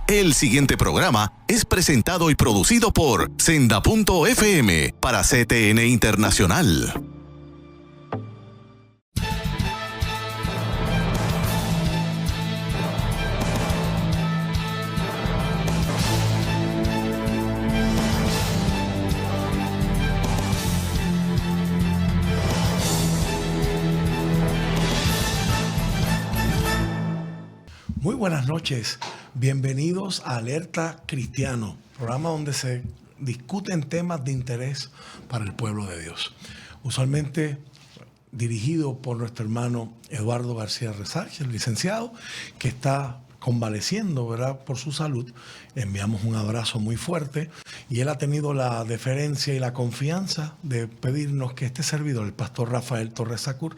El siguiente programa es presentado y producido por Senda.fm para CTN Internacional. Muy buenas noches, bienvenidos a Alerta Cristiano, programa donde se discuten temas de interés para el pueblo de Dios. Usualmente dirigido por nuestro hermano Eduardo García Resach, el licenciado, que está convaleciendo, ¿verdad?, por su salud. Le enviamos un abrazo muy fuerte y él ha tenido la deferencia y la confianza de pedirnos que este servidor, el pastor Rafael Torres Sacur,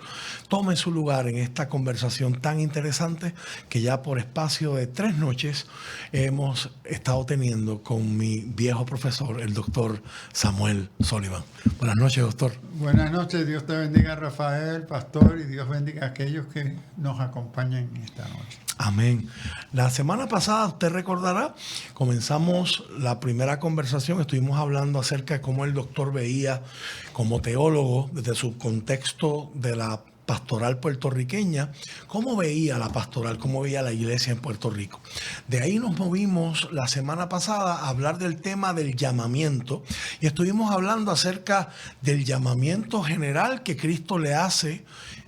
tome su lugar en esta conversación tan interesante que ya por espacio de 3 noches hemos estado teniendo con mi viejo profesor, el doctor Samuel Sullivan. Buenas noches, doctor. Buenas noches, Dios te bendiga, Rafael, pastor, y Dios bendiga a aquellos que nos acompañan esta noche. Amén. La semana pasada, usted recordará, comenzamos la primera conversación, estuvimos hablando acerca de cómo el doctor veía como teólogo, desde su contexto de la pastoral puertorriqueña, cómo veía la pastoral, cómo veía la iglesia en Puerto Rico. De ahí nos movimos la semana pasada a hablar del tema del llamamiento y estuvimos hablando acerca del llamamiento general que Cristo le hace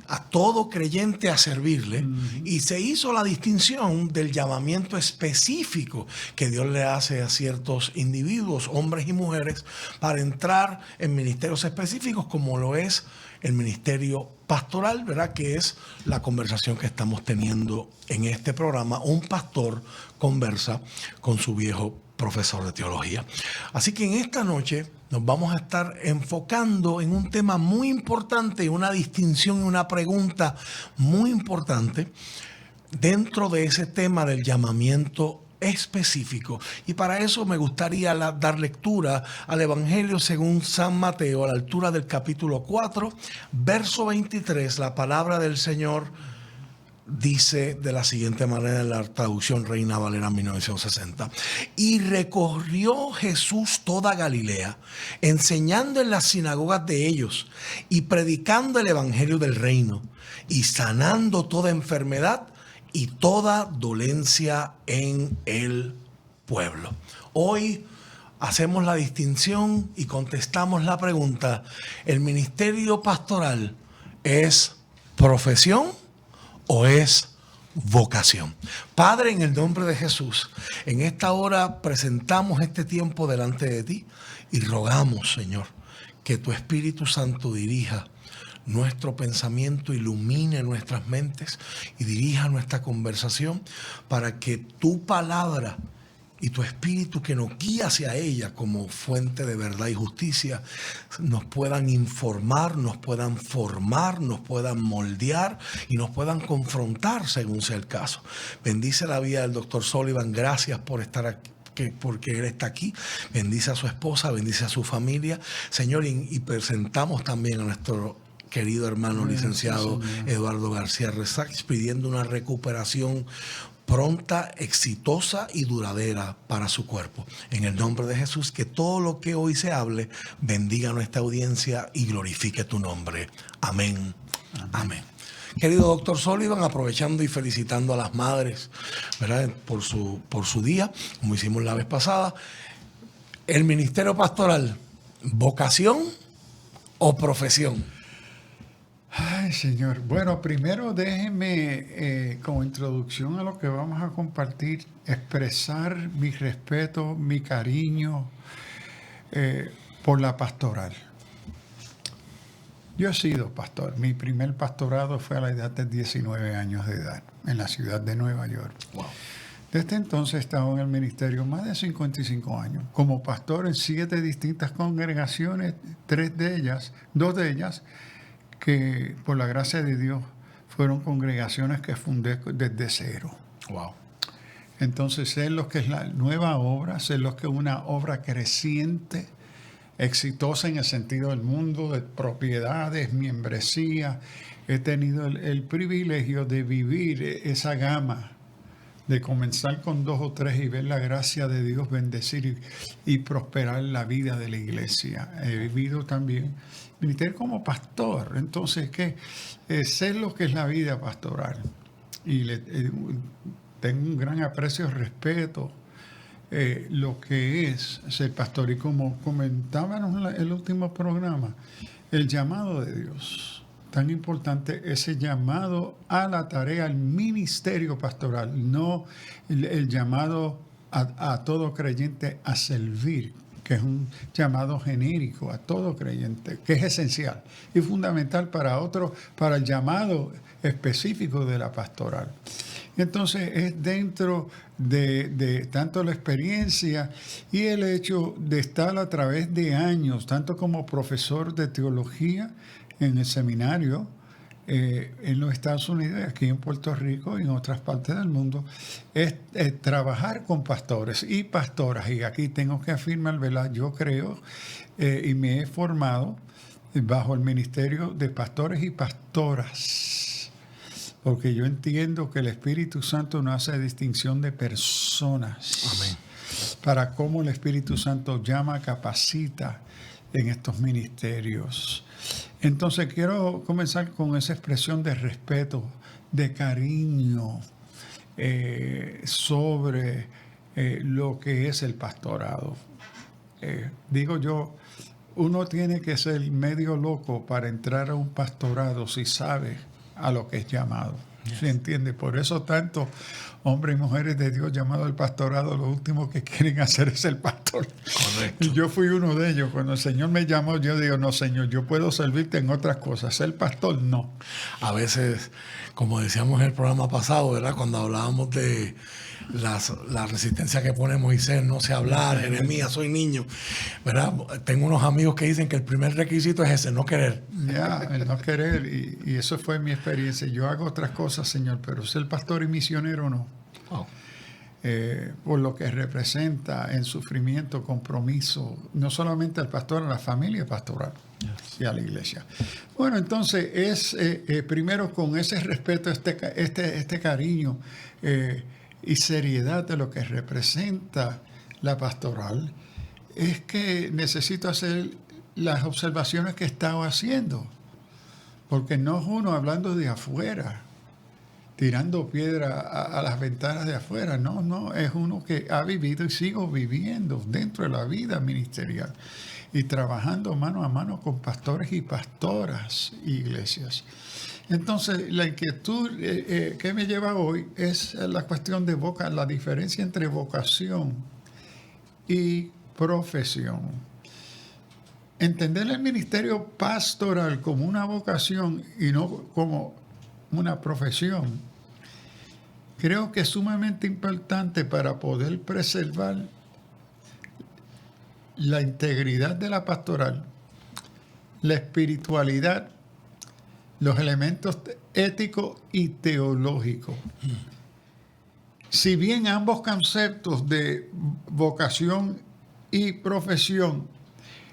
a todo creyente a servirle, y se hizo la distinción del llamamiento específico que Dios le hace a ciertos individuos, hombres y mujeres, para entrar en ministerios específicos como lo es el ministerio pastoral, ¿verdad?, que es la conversación que estamos teniendo en este programa. Un pastor conversa con su viejo profesor de teología. Así que en esta noche nos vamos a estar enfocando en un tema muy importante, una distinción y una pregunta muy importante dentro de ese tema del llamamiento específico. Y para eso me gustaría dar lectura al Evangelio según San Mateo, a la altura del capítulo 4, verso 23. La palabra del Señor dice de la siguiente manera en la traducción Reina Valera 1960. Y recorrió Jesús toda Galilea, enseñando en las sinagogas de ellos y predicando el evangelio del reino y sanando toda enfermedad y toda dolencia en el pueblo. Hoy hacemos la distinción y contestamos la pregunta: ¿el ministerio pastoral es profesión o es vocación? Padre, en el nombre de Jesús, en esta hora presentamos este tiempo delante de ti y rogamos, Señor, que tu Espíritu Santo dirija nuestro pensamiento, ilumine nuestras mentes y dirija nuestra conversación para que tu palabra y tu Espíritu, que nos guía hacia ella como fuente de verdad y justicia, nos puedan informar, nos puedan formar, nos puedan moldear y nos puedan confrontar según sea el caso. Bendice la vida del doctor Sullivan. Gracias por estar aquí, porque él está aquí. Bendice a su esposa, bendice a su familia, Señor, y presentamos también a nuestro querido hermano licenciado Eduardo García Resach, pidiendo una recuperación pronta, exitosa y duradera para su cuerpo. En el nombre de Jesús, que todo lo que hoy se hable bendiga a nuestra audiencia y glorifique tu nombre. Amén. Amén. Querido doctor Sullivan, aprovechando y felicitando a las madres, ¿verdad?, por su día, como hicimos la vez pasada, ¿el ministerio pastoral, vocación o profesión? Ay, Señor. Bueno, primero déjeme, como introducción a lo que vamos a compartir, expresar mi respeto, mi cariño por la pastoral. Yo he sido pastor. Mi primer pastorado fue a la edad de 19 años de edad, en la ciudad de Nueva York. Wow. Desde entonces he estado en el ministerio más de 55 años, como pastor en 7 distintas congregaciones, 2 de ellas, que por la gracia de Dios fueron congregaciones que fundé desde cero. Wow. Entonces sé lo que es la nueva obra, sé lo que es una obra creciente, exitosa en el sentido del mundo, de propiedades, membresía, he tenido el privilegio de vivir esa gama, de comenzar con 2 o 3 y ver la gracia de Dios bendecir y prosperar la vida de la iglesia. He vivido también ministerio como pastor, entonces sé lo que es la vida pastoral y tengo un gran aprecio y respeto lo que es ser pastor. Y como comentábamos en el último programa, el llamado de Dios, tan importante ese llamado a la tarea, al ministerio pastoral, no el llamado a todo creyente a servir, que es un llamado genérico a todo creyente, que es esencial y fundamental para el llamado específico de la pastoral. Entonces es dentro de tanto la experiencia y el hecho de estar a través de años, tanto como profesor de teología en el seminario en los Estados Unidos, aquí en Puerto Rico y en otras partes del mundo, es trabajar con pastores y pastoras. Y aquí tengo que afirmar, ¿verdad? Yo creo y me he formado bajo el ministerio de pastores y pastoras, porque yo entiendo que el Espíritu Santo no hace distinción de personas. Amén. Para cómo el Espíritu Santo llama, capacita en estos ministerios. Entonces quiero comenzar con esa expresión de respeto, de cariño sobre lo que es el pastorado. Digo yo, uno tiene que ser medio loco para entrar a un pastorado si sabe a lo que es llamado. ¿Se entiende? Por eso tantos hombres y mujeres de Dios llamados al pastorado, lo último que quieren hacer es el pastor. Correcto. Y yo fui uno de ellos. Cuando el Señor me llamó, yo digo, no, Señor, yo puedo servirte en otras cosas. Ser pastor, no. A veces, como decíamos en el programa pasado, ¿verdad? Cuando hablábamos de la resistencia que pone Moisés, no sé hablar, Jeremías, soy niño, ¿verdad? Tengo unos amigos que dicen que el primer requisito es ese, no querer. Ya, el no querer, y eso fue mi experiencia. Yo hago otras cosas, Señor, pero ser pastor y misionero no. Oh. Por lo que representa en sufrimiento, compromiso, no solamente al pastor, a la familia pastoral y a la iglesia. Bueno, entonces es primero con ese respeto, este cariño y seriedad de lo que representa la pastoral, es que necesito hacer las observaciones que he estado haciendo, porque no es uno hablando de afuera, tirando piedra a las ventanas de afuera. No, es uno que ha vivido y sigo viviendo dentro de la vida ministerial y trabajando mano a mano con pastores y pastoras, iglesias. Entonces, la inquietud que me lleva hoy es la cuestión de la diferencia entre vocación y profesión. Entender el ministerio pastoral como una vocación y no como una profesión, creo que es sumamente importante para poder preservar la integridad de la pastoral, la espiritualidad, los elementos éticos y teológicos. Si bien ambos conceptos de vocación y profesión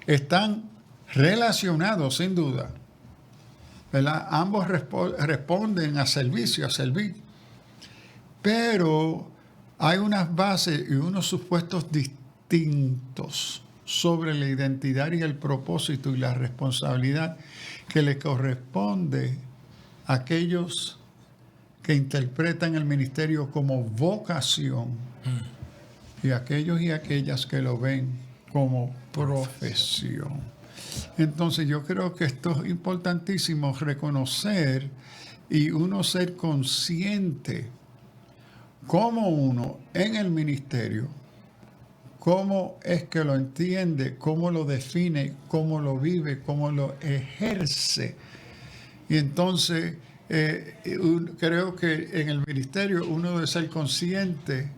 están relacionados sin duda, ¿verdad? Ambos responden a servicio, a servir. Pero hay unas bases y unos supuestos distintos sobre la identidad y el propósito y la responsabilidad que le corresponde a aquellos que interpretan el ministerio como vocación y aquellos y aquellas que lo ven como profesión. Entonces yo creo que esto es importantísimo, reconocer y uno ser consciente cómo uno en el ministerio, cómo es que lo entiende, cómo lo define, cómo lo vive, cómo lo ejerce. Y entonces creo que en el ministerio uno debe ser consciente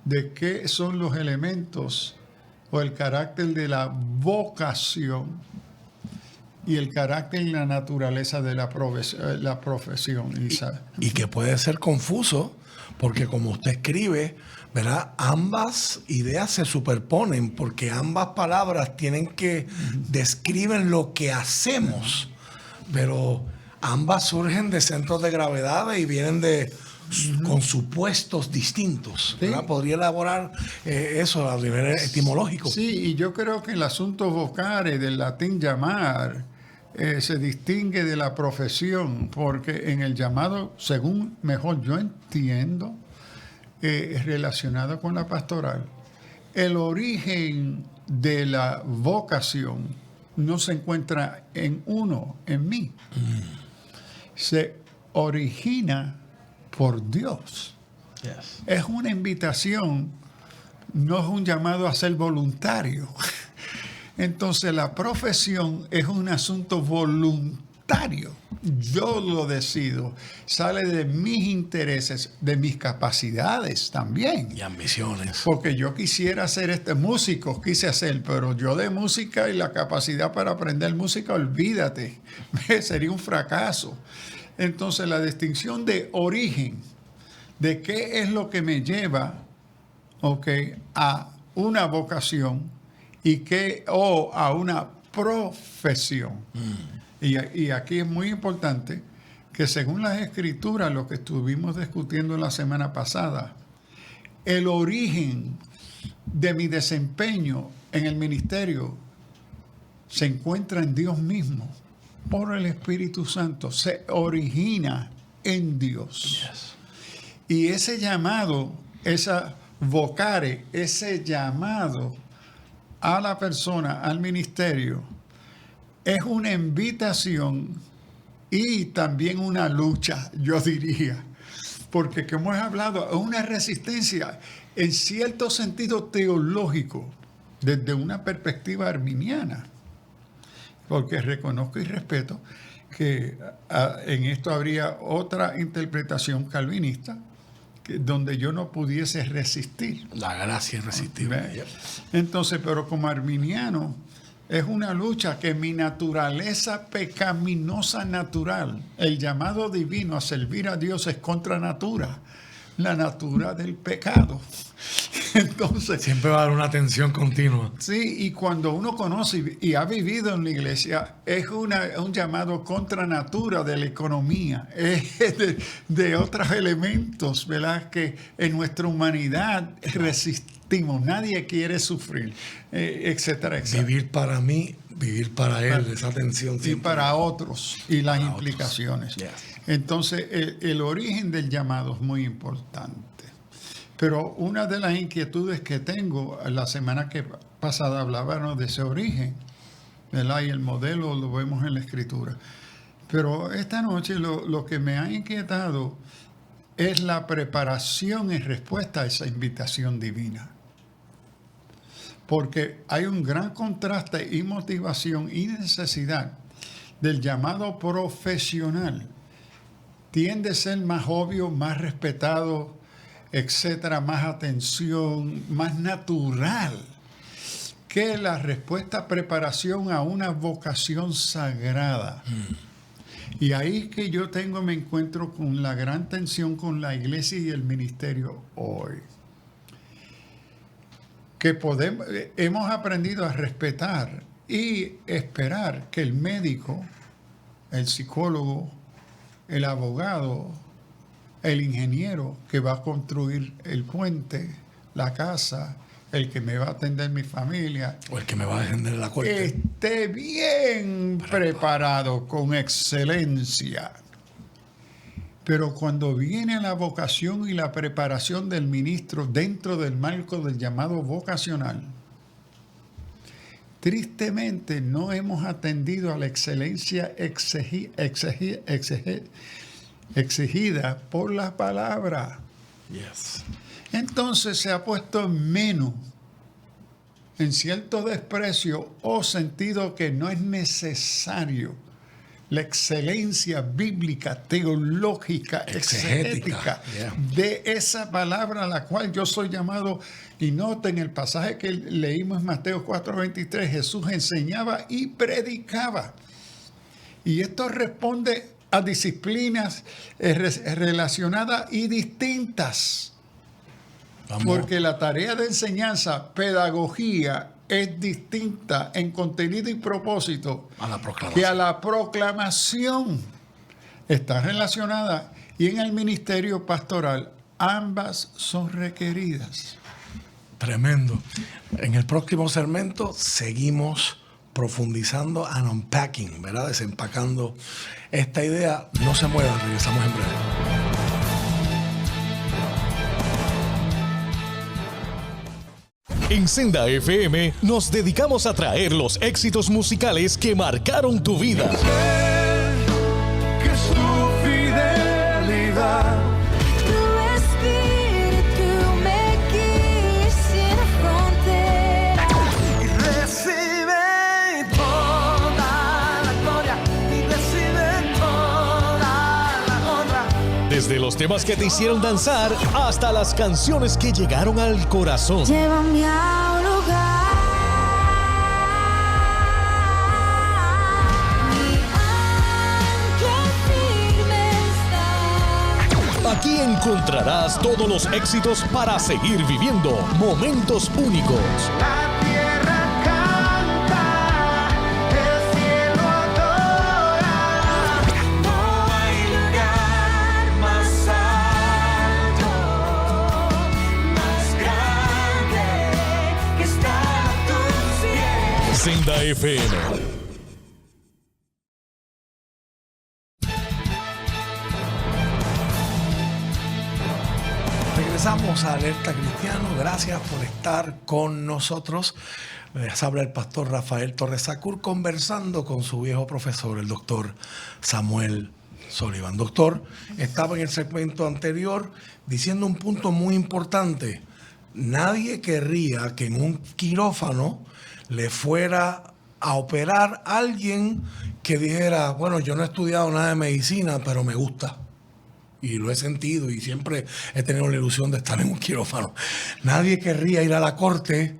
de qué son los elementos o el carácter de la vocación y el carácter y la naturaleza de la profesión. Y que puede ser confuso, porque como usted escribe, ¿verdad? Ambas ideas se superponen, porque ambas palabras describen lo que hacemos, pero ambas surgen de centros de gravedad y vienen con supuestos distintos. Sí. Podría elaborar eso a nivel etimológico. Sí, y yo creo que el asunto vocare del latín llamar se distingue de la profesión, porque en el llamado, según mejor yo entiendo, relacionado con la pastoral, el origen de la vocación no se encuentra en uno, en mí. Se origina por Dios. Yes. Es una invitación, no es un llamado a ser voluntario. Entonces la profesión es un asunto voluntario. Yo lo decido. Sale de mis intereses, de mis capacidades también. Y ambiciones. Porque yo quisiera ser músico, quise hacer, pero yo de música y la capacidad para aprender música, olvídate, sería un fracaso. Entonces la distinción de origen, de qué es lo que me lleva, a una vocación o a una profesión. Y aquí es muy importante que según las Escrituras, lo que estuvimos discutiendo la semana pasada, el origen de mi desempeño en el ministerio se encuentra en Dios mismo, por el Espíritu Santo, se origina en Dios. Yes. Y ese llamado, esa vocare, ese llamado a la persona, al ministerio, es una invitación y también una lucha, yo diría. Porque como he hablado, es una resistencia en cierto sentido teológico, desde una perspectiva arminiana. Porque reconozco y respeto que en esto habría otra interpretación calvinista, donde yo no pudiese resistir. La gracia irresistible. Entonces, pero como arminiano, es una lucha que mi naturaleza pecaminosa natural, el llamado divino a servir a Dios es contra natura, la natura del pecado. Entonces, siempre va a haber una tensión continua. Sí, y cuando uno conoce y ha vivido en la iglesia, es un llamado contra natura de la economía, de otros elementos, ¿verdad?, que en nuestra humanidad resistimos. Nadie quiere sufrir, etcétera, etcétera. Vivir para mí, vivir para él, esa tensión. Y para otros, y las implicaciones. Yes. Entonces, el origen del llamado es muy importante. Pero una de las inquietudes que tengo, la semana pasada hablábamos de ese origen, ¿verdad? Y el modelo lo vemos en la Escritura. Pero esta noche lo que me ha inquietado es la preparación en respuesta a esa invitación divina. Porque hay un gran contraste y motivación y necesidad del llamado profesional. Tiende a ser más obvio, más respetado, etcétera, más atención, más natural que la respuesta preparación a una vocación sagrada. Y ahí es que yo me encuentro con la gran tensión con la iglesia y el ministerio hoy. Que hemos aprendido a respetar y esperar que el médico, el psicólogo, el abogado, el ingeniero que va a construir el puente, la casa, el que me va a atender mi familia, o el que me va a defender la corte, esté bien preparado, con excelencia. Pero cuando viene la vocación y la preparación del ministro dentro del marco del llamado vocacional, tristemente no hemos atendido a la excelencia exigida por la palabra. Yes. Entonces se ha puesto en menos, en cierto desprecio o sentido que no es necesario la excelencia bíblica, teológica, exegética de esa palabra a la cual yo soy llamado. Y noten el pasaje que leímos en Mateo 4:23, Jesús enseñaba y predicaba. Y esto responde a disciplinas relacionadas y distintas. Vamos. Porque la tarea de enseñanza, pedagogía, es distinta en contenido y propósito a la proclamación. que a la proclamación. está relacionada y en el ministerio pastoral ambas son requeridas. Tremendo. En el próximo segmento seguimos profundizando and unpacking, ¿verdad? Desempacando esta idea. No se muevan, regresamos en breve. En Senda FM nos dedicamos a traer los éxitos musicales que marcaron tu vida. Que su fidelidad, Tu espíritu me guía sin frontera. y recibe toda la gloria, y recibe toda la honra. Desde los temas que te hicieron danzar hasta las canciones que llegaron al corazón. Llévame a un lugar. Mi ancla firme está. Aquí encontrarás todos los éxitos para seguir viviendo momentos únicos. La tierra canta, el cielo adora. No hay lugar más alto, más grande que estar a tus pies. Senda FM. Regresamos a Alerta Cristiano. Gracias por estar con nosotros. Les habla el pastor Rafael Torres Sacur conversando con su viejo profesor, el doctor Samuel Sullivan. Doctor, estaba en el segmento anterior diciendo un punto muy importante. Nadie querría que en un quirófano le fuera a operar a alguien que dijera, bueno, yo no he estudiado nada de medicina, pero me gusta. Y lo he sentido y siempre he tenido la ilusión de estar en un quirófano. Nadie querría ir a la corte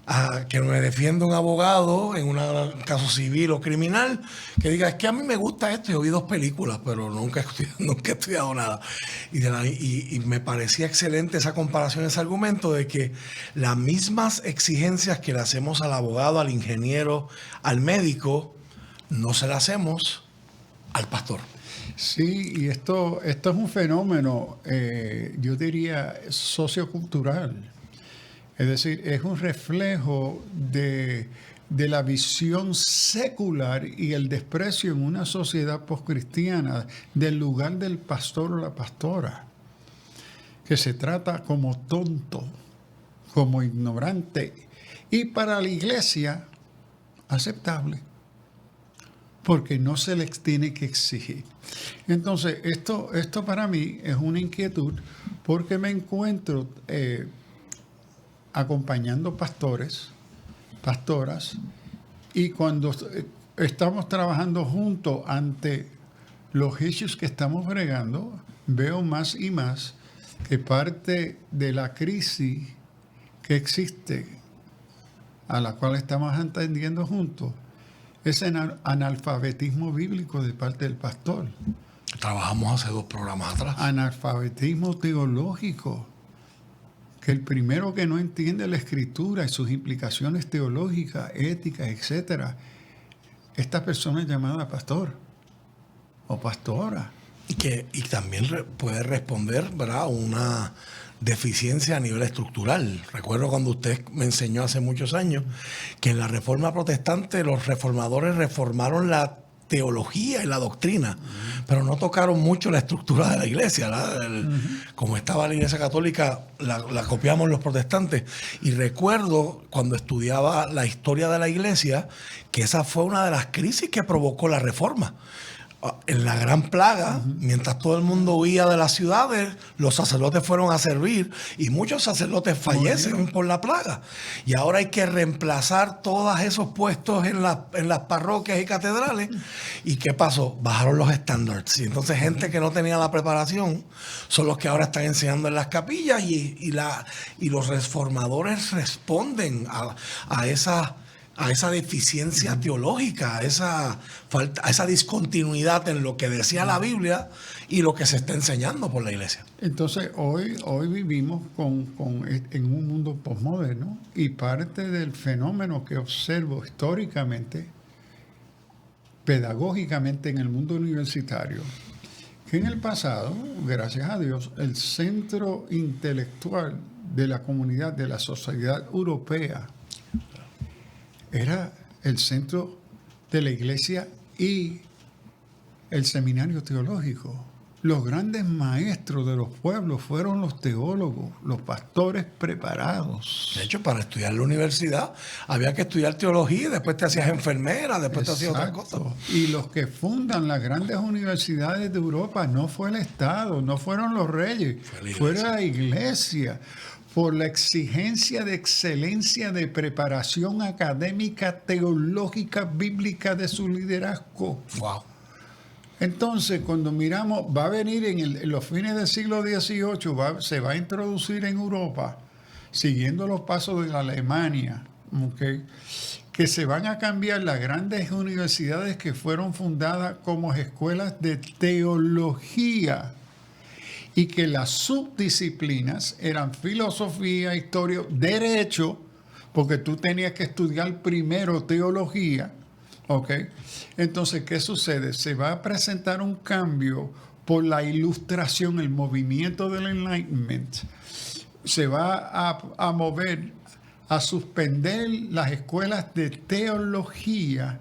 a que me defienda un abogado en un caso civil o criminal que diga, es que a mí me gusta esto, yo vi 2 películas, pero nunca he estudiado nada. Y me parecía excelente esa comparación, ese argumento de que las mismas exigencias que le hacemos al abogado, al ingeniero, al médico, no se las hacemos al pastor. Sí, y esto es un fenómeno, yo diría, sociocultural. Es decir, es un reflejo de la visión secular y el desprecio en una sociedad postcristiana del lugar del pastor o la pastora, que se trata como tonto, como ignorante, y para la iglesia aceptable, porque no se les tiene que exigir. Entonces, esto para mí es una inquietud, porque me encuentro acompañando pastores, pastoras, y cuando estamos trabajando juntos ante los issues que estamos bregando, veo más y más que parte de la crisis que existe, a la cual estamos atendiendo juntos, es el analfabetismo bíblico de parte del pastor. Trabajamos hace 2 programas atrás. Analfabetismo teológico, que el primero que no entiende la Escritura y sus implicaciones teológicas, éticas, etcétera, esta persona es llamada pastor o pastora. Y también puede responder, ¿verdad?, a una deficiencia a nivel estructural. Recuerdo cuando usted me enseñó hace muchos años que en la Reforma Protestante los reformadores reformaron la teología y la doctrina, pero no tocaron mucho la estructura de la iglesia. Como estaba la iglesia católica, la copiamos los protestantes. Y recuerdo cuando estudiaba la historia de la iglesia que esa fue una de las crisis que provocó la reforma. En la gran plaga, mientras todo el mundo huía de las ciudades, los sacerdotes fueron a servir y muchos sacerdotes fallecen por la plaga. Y ahora hay que reemplazar todos esos puestos en las parroquias y catedrales. ¿Y qué pasó? Bajaron los estándares. Y entonces gente que no tenía la preparación son los que ahora están enseñando en las capillas y los reformadores responden a esa deficiencia teológica, a esa falta, a esa discontinuidad en lo que decía la Biblia y lo que se está enseñando por la iglesia. Entonces, hoy vivimos en un mundo posmoderno, y parte del fenómeno que observo históricamente, pedagógicamente en el mundo universitario, que en el pasado, gracias a Dios, el centro intelectual de la comunidad, de la sociedad europea, era el centro de la iglesia y el seminario teológico. Los grandes maestros de los pueblos fueron los teólogos, los pastores preparados. De hecho, para estudiar en la universidad había que estudiar teología, después te hacías enfermera, después te hacías otra cosa. Exacto. Y los que fundan las grandes universidades de Europa no fue el Estado, no fueron los reyes, fue la iglesia. Por la exigencia de excelencia de preparación académica, teológica, bíblica de su liderazgo. Wow. Entonces, cuando miramos, va a venir en los fines del siglo XVIII, se va a introducir en Europa, siguiendo los pasos de la Alemania, ¿okay? Que se van a cambiar las grandes universidades que fueron fundadas como escuelas de teología y que las subdisciplinas eran filosofía, historia, derecho, porque tú tenías que estudiar primero teología. ¿Ok? Entonces, ¿qué sucede? Se va a presentar un cambio por la ilustración, el movimiento del Enlightenment. Se va a mover, a suspender las escuelas de teología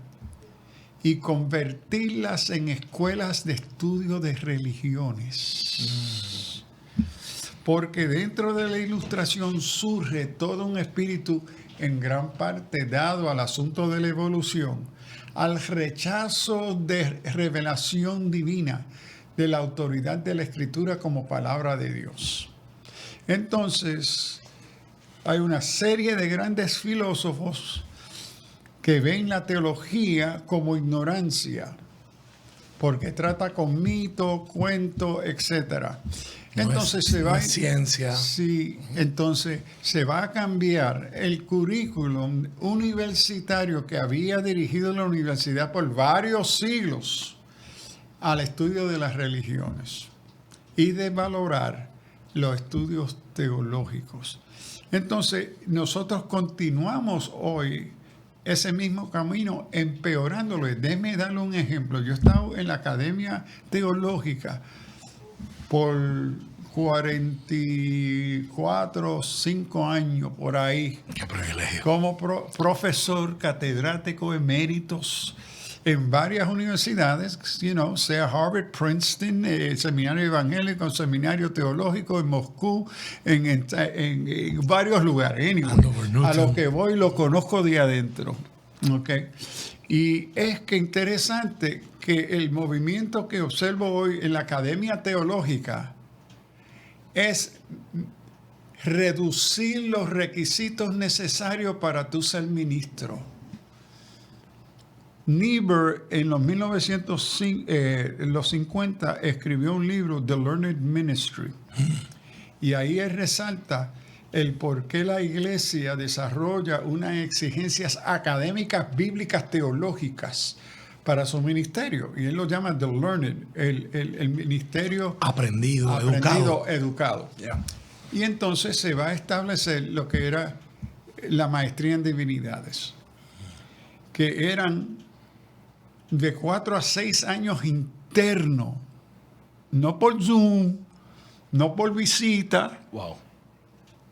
y convertirlas en escuelas de estudio de religiones. Porque dentro de la ilustración surge todo un espíritu en gran parte dado al asunto de la evolución, al rechazo de revelación divina, de la autoridad de la Escritura como palabra de Dios. Entonces, hay una serie de grandes filósofos que ven la teología como ignorancia, porque trata con mito, cuento, etc. Entonces no es ciencia. Sí, entonces se va a cambiar el currículum universitario que había dirigido la universidad por varios siglos al estudio de las religiones y de valorar los estudios teológicos. Entonces, nosotros continuamos hoy ese mismo camino, empeorándolo. Déjeme darle un ejemplo. Yo he estado en la Academia Teológica por 44, 5 años por ahí. Qué privilegio. Como profesor catedrático eméritos en varias universidades, sea Harvard, Princeton, el Seminario Evangélico, el Seminario Teológico en Moscú, en varios lugares. Anyway, a lo que voy lo conozco de adentro. ¿Okay? Y es que interesante que el movimiento que observo hoy en la Academia Teológica es reducir los requisitos necesarios para tú ser ministro. Niebuhr en los 1950 escribió un libro, The Learned Ministry, y ahí él resalta el por qué la iglesia desarrolla unas exigencias académicas, bíblicas, teológicas para su ministerio, y él lo llama The Learned, el ministerio aprendido, educado. Yeah. Y entonces se va a establecer lo que era la maestría en divinidades, que eran de 4 a 6 años internos, no por Zoom, no por visita. Wow.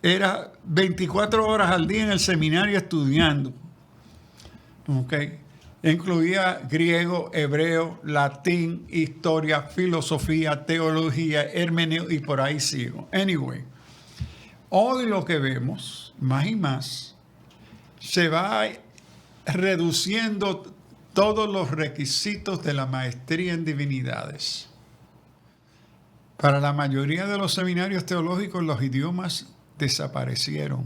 Era 24 horas al día en el seminario estudiando. ¿Okay? Incluía griego, hebreo, latín, historia, filosofía, teología, hermeneuta y por ahí sigo. Anyway, hoy lo que vemos, más y más, se va reduciendo todos los requisitos de la maestría en divinidades. Para la mayoría de los seminarios teológicos, los idiomas desaparecieron.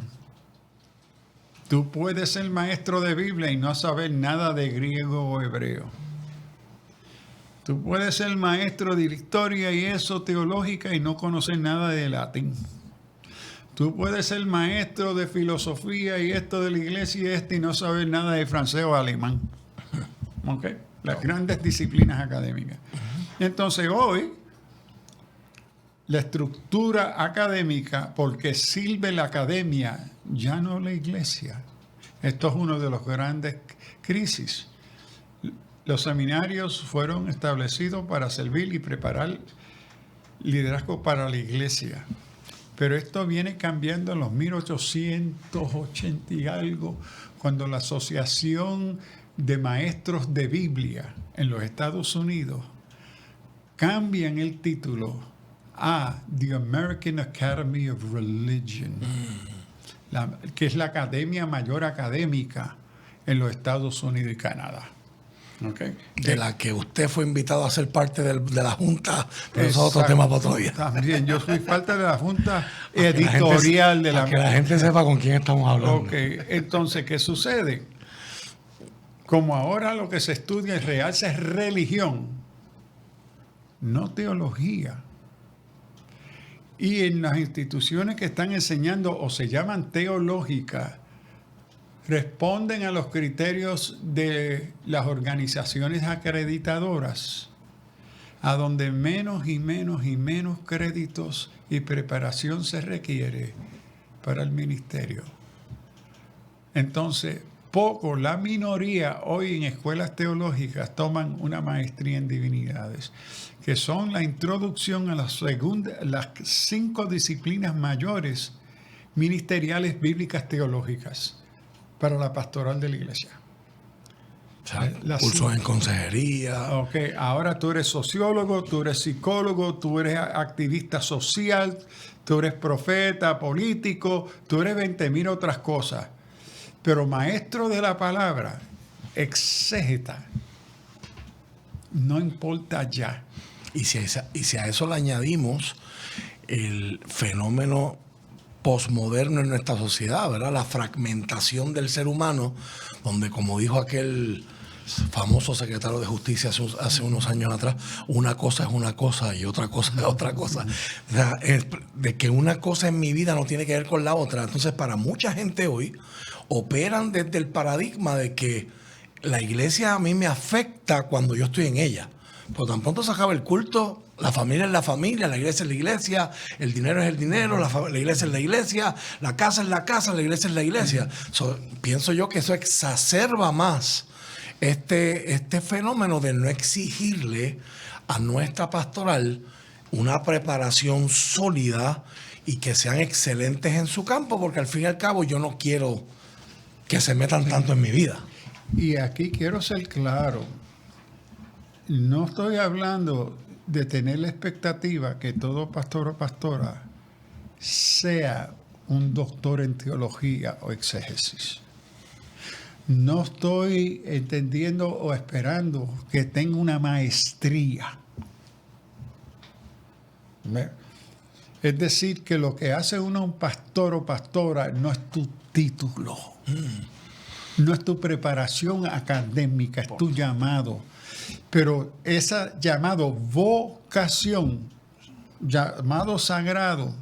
Tú puedes ser maestro de Biblia y no saber nada de griego o hebreo. Tú puedes ser maestro de historia y eso teológica y no conocer nada de latín. Tú puedes ser maestro de filosofía y esto de la iglesia y no saber nada de francés o alemán. ¿Okay? Las grandes disciplinas académicas. Entonces hoy, la estructura académica, porque sirve la academia, ya no la iglesia. Esto es uno de los grandes crisis. Los seminarios fueron establecidos para servir y preparar liderazgo para la iglesia. Pero esto viene cambiando en los 1880 y algo, cuando la Asociación de Maestros de Biblia en los Estados Unidos cambian el título a The American Academy of Religion, que es la academia mayor académica en los Estados Unidos y Canadá. Okay. De la que usted fue invitado a ser parte de la Junta, pero eso es otro tema para otro día. También, yo soy parte de la Junta editorial de la... Para que la gente sepa con quién estamos hablando. Ok, entonces, ¿qué sucede? Como ahora lo que se estudia en realza es religión, no teología. Y en las instituciones que están enseñando o se llaman teológicas, responden a los criterios de las organizaciones acreditadoras, a donde menos y menos y menos créditos y preparación se requiere para el ministerio. Entonces, la minoría hoy en escuelas teológicas toman una maestría en divinidades, que son la introducción a las 5 disciplinas mayores ministeriales bíblicas teológicas para la pastoral de la iglesia. O sea, cursos en consejería. Ok, ahora tú eres sociólogo, tú eres psicólogo, tú eres activista social, tú eres profeta, político, tú eres 20,000 otras cosas. Pero maestro de la palabra, exégeta, no importa ya. Y si a eso le añadimos el fenómeno posmoderno en nuestra sociedad, ¿verdad? La fragmentación del ser humano, donde, como dijo aquel famoso secretario de Justicia hace unos años atrás, una cosa es una cosa y otra cosa es otra cosa. O sea, de que una cosa en mi vida no tiene que ver con la otra. Entonces, para mucha gente hoy, operan desde el paradigma de que la iglesia a mí me afecta cuando yo estoy en ella. Pero tan pronto se acaba el culto, la familia es la familia, la iglesia es la iglesia, el dinero es el dinero, la iglesia es la iglesia, la casa es la casa, la iglesia es la iglesia. Pienso yo que eso exacerba más este fenómeno de no exigirle a nuestra pastoral una preparación sólida y que sean excelentes en su campo, porque al fin y al cabo yo no quiero que se metan tanto en mi vida. Y aquí quiero ser claro. No estoy hablando de tener la expectativa que todo pastor o pastora sea un doctor en teología o exégesis. No estoy entendiendo o esperando que tenga una maestría. Es decir, que lo que hace uno un pastor o pastora no es tu título, no es tu preparación académica, es tu llamado. Pero ese llamado vocación, llamado sagrado,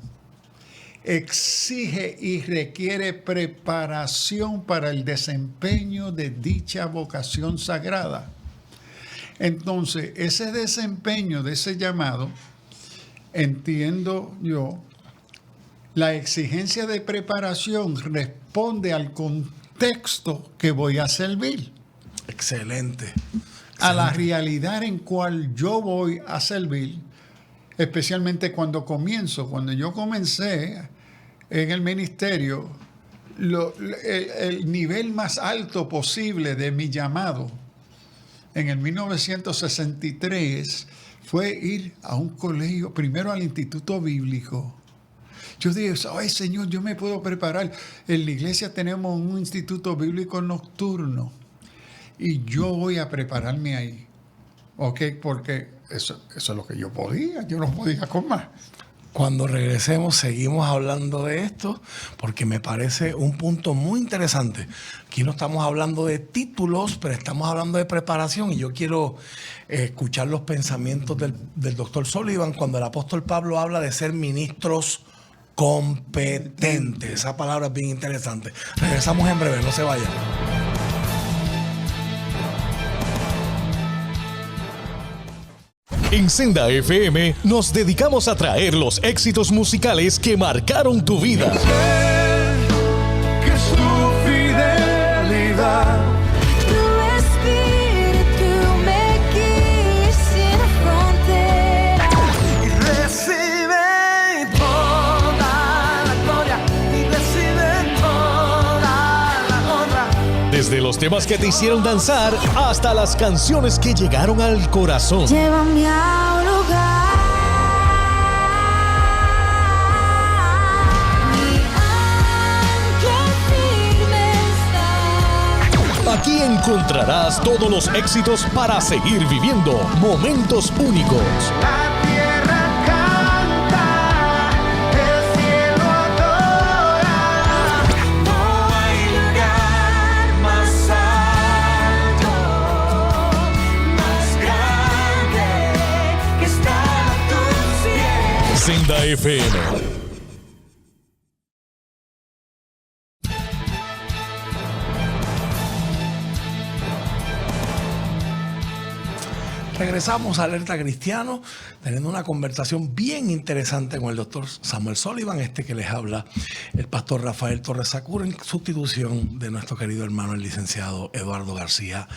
exige y requiere preparación para el desempeño de dicha vocación sagrada. Entonces, ese desempeño de ese llamado, entiendo yo, la exigencia de preparación responde al contexto que voy a servir. Excelente. A la realidad en cual yo voy a servir, especialmente cuando yo comencé en el ministerio, el nivel más alto posible de mi llamado en el 1963 fue ir a un colegio, primero al Instituto Bíblico. Yo dije, ay Señor, yo me puedo preparar. En la iglesia tenemos un instituto bíblico nocturno. Y yo voy a prepararme ahí, ¿ok? Porque eso es lo que yo no podía con más. Cuando regresemos seguimos hablando de esto, porque me parece un punto muy interesante. Aquí no estamos hablando de títulos, pero estamos hablando de preparación, y yo quiero escuchar los pensamientos del doctor Sullivan cuando el apóstol Pablo habla de ser ministros competentes. Esa palabra es bien interesante. Regresamos en breve, no se vayan. En Senda FM nos dedicamos a traer los éxitos musicales que marcaron tu vida. Que su fidelidad Tu espíritu me guía sin fronteras. y recibir Desde los temas que te hicieron danzar hasta las canciones que llegaron al corazón. Llévame a un lugar. Mi ancla firme está. Aquí encontrarás todos los éxitos para seguir viviendo momentos únicos. La tierra canta, el cielo adora. No hay lugar más alto, más grande que estar a tus pies. Senda FM. Regresamos a Alerta Cristiano, teniendo una conversación bien interesante con el doctor Samuel Sullivan, que les habla, el pastor Rafael Torres Sacura, en sustitución de nuestro querido hermano, el licenciado Eduardo García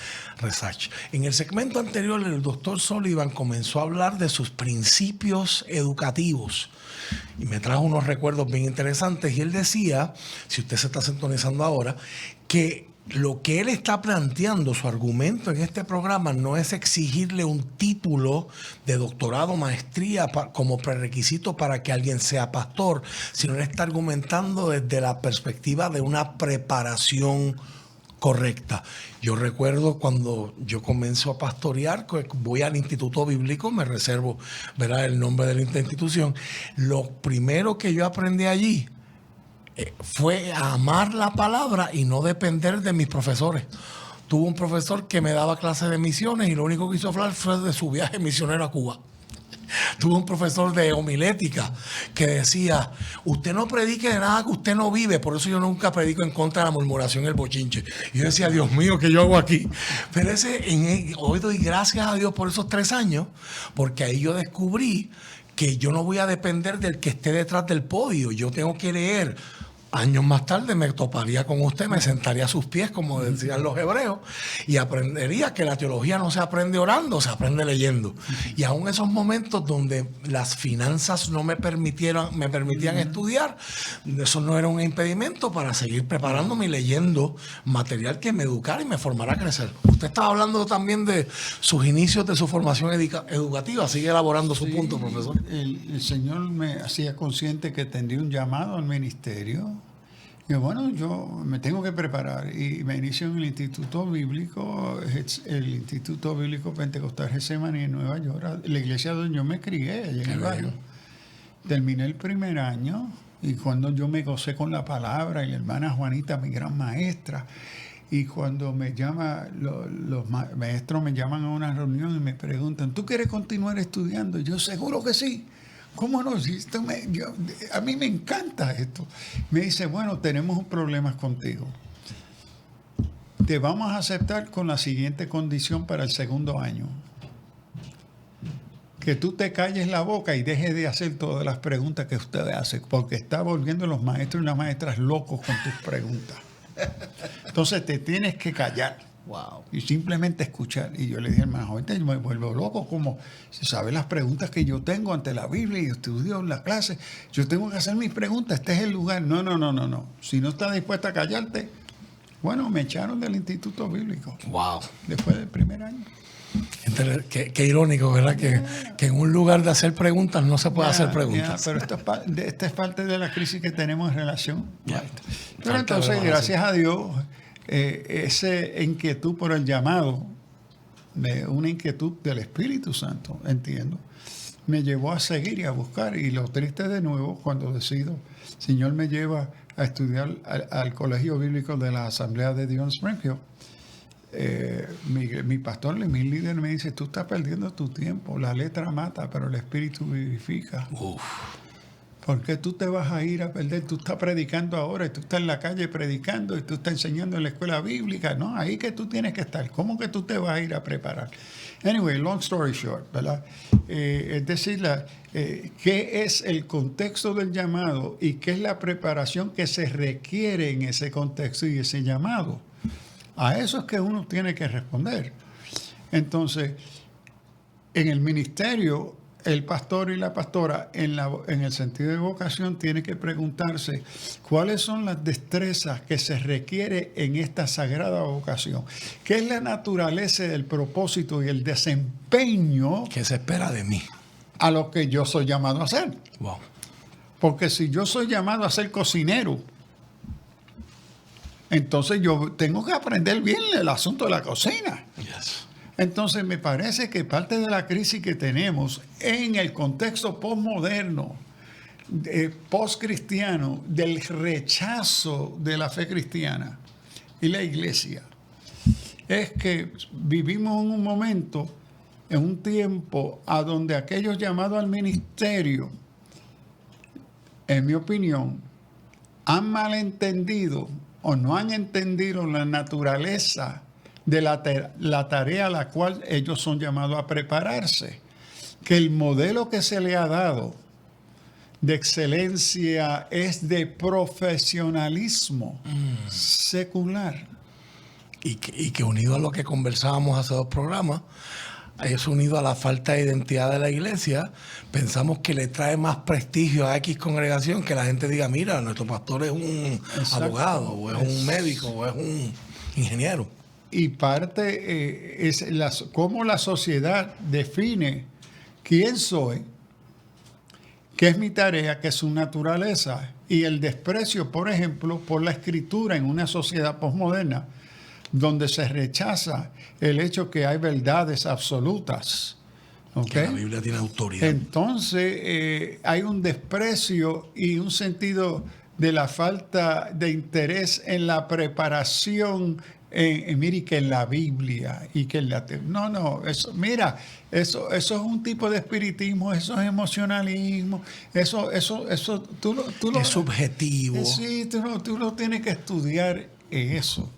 Resach. En el segmento anterior, el doctor Sullivan comenzó a hablar de sus principios educativos y me trajo unos recuerdos bien interesantes. Y él decía, si usted se está sintonizando ahora, que lo que él está planteando, su argumento en este programa, no es exigirle un título de doctorado, maestría como prerequisito para que alguien sea pastor, sino él está argumentando desde la perspectiva de una preparación correcta. Yo recuerdo cuando yo comenzo a pastorear, voy al Instituto Bíblico, me reservo, ¿verdad?, el nombre de la institución. Lo primero que yo aprendí allí fue a amar la palabra y no depender de mis profesores. Tuve un profesor que me daba clases de misiones y lo único que hizo hablar fue de su viaje misionero a Cuba. Tuve un profesor de homilética que decía, usted no predique de nada que usted no vive. Por eso yo nunca predico en contra de la murmuración y el bochinche. Y yo decía, Dios mío, ¿qué yo hago aquí? Pero hoy doy gracias a Dios por esos 3 años, porque ahí yo descubrí que yo no voy a depender del que esté detrás del podio. Yo tengo que leer. Años más tarde me toparía con usted, me sentaría a sus pies, como decían los hebreos, y aprendería que la teología no se aprende orando, se aprende leyendo. Y aún esos momentos donde las finanzas no me permitían estudiar, eso no era un impedimento para seguir preparándome y leyendo material que me educara y me formara a crecer. Usted estaba hablando también de sus inicios de su formación educativa. Sigue elaborando su punto, profesor. El Señor me hacía consciente que tendría un llamado al ministerio. Y bueno, yo me tengo que preparar y me inicio en el Instituto Bíblico, el Instituto Bíblico Pentecostal Getsemaní en Nueva York, la iglesia donde yo me crié, allá en el barrio. Terminé el primer año y cuando yo me gocé con la palabra y la hermana Juanita, mi gran maestra, y cuando me llama, los maestros me llaman a una reunión y me preguntan, ¿tú quieres continuar estudiando? Yo seguro que sí. ¿Cómo no? Si a mí me encanta esto. Me dice, bueno, tenemos un problema contigo. Te vamos a aceptar con la siguiente condición para el segundo año. Que tú te calles la boca y dejes de hacer todas las preguntas que ustedes hacen, porque está volviendo los maestros y las maestras locos con tus preguntas. Entonces te tienes que callar. Wow. Y simplemente escuchar. Y yo le dije, hermano, ahorita yo me vuelvo loco, como si sabe las preguntas que yo tengo ante la Biblia y estudio en la clase. Yo tengo que hacer mis preguntas, este es el lugar. No. Si no estás dispuesta a callarte, bueno, me echaron del Instituto Bíblico. Wow. Después del primer año. Qué irónico, ¿verdad? Que en un lugar de hacer preguntas no se puede hacer preguntas. Pero esta es parte de la crisis que tenemos en relación a esto. Pero entonces, gracias a Dios, esa inquietud por el llamado, una inquietud del Espíritu Santo, entiendo, me llevó a seguir y a buscar. Y lo triste de nuevo, cuando decido, el Señor me lleva a estudiar al Colegio Bíblico de la Asamblea de Dios en Springfield. Mi pastor, mi líder me dice, tú estás perdiendo tu tiempo, la letra mata, pero el Espíritu vivifica. Uf. ¿Por qué tú te vas a ir a perder? Tú estás predicando ahora y tú estás en la calle predicando y tú estás enseñando en la escuela bíblica. No, ahí que tú tienes que estar. ¿Cómo que tú te vas a ir a preparar? Anyway, long story short, ¿verdad? Es decir, ¿qué es el contexto del llamado y qué es la preparación que se requiere en ese contexto y ese llamado? A eso es que uno tiene que responder. Entonces, en el ministerio, el pastor y la pastora en el sentido de vocación tiene que preguntarse cuáles son las destrezas que se requiere en esta sagrada vocación. ¿Qué es la naturaleza del propósito y el desempeño ¿Qué se espera de mí? a lo que yo soy llamado a hacer? Wow. Porque si yo soy llamado a ser cocinero, entonces yo tengo que aprender bien el asunto de la cocina. Yes. Entonces me parece que parte de la crisis que tenemos en el contexto postmoderno, postcristiano, del rechazo de la fe cristiana y la iglesia, es que vivimos en un momento, en un tiempo, a donde aquellos llamados al ministerio, en mi opinión, han malentendido o no han entendido la naturaleza de la tarea a la cual ellos son llamados a prepararse. Que el modelo que se le ha dado de excelencia es de profesionalismo secular. Y que unido a lo que conversábamos hace 2 programas, es unido a la falta de identidad de la iglesia, pensamos que le trae más prestigio a X congregación que la gente diga, mira, nuestro pastor es un abogado, o es un médico, o es un ingeniero. Y parte es cómo la sociedad define quién soy, qué es mi tarea, qué es su naturaleza, y el desprecio, por ejemplo, por la escritura en una sociedad posmoderna, donde se rechaza el hecho que hay verdades absolutas. ¿Okay? Que la Biblia tiene autoridad. Entonces, hay un desprecio y un sentido de la falta de interés en la preparación, mire, que en la Biblia y que en la... eso es un tipo de espiritismo, eso es emocionalismo, eso tú lo es subjetivo. Sí, tú lo tienes que estudiar eso.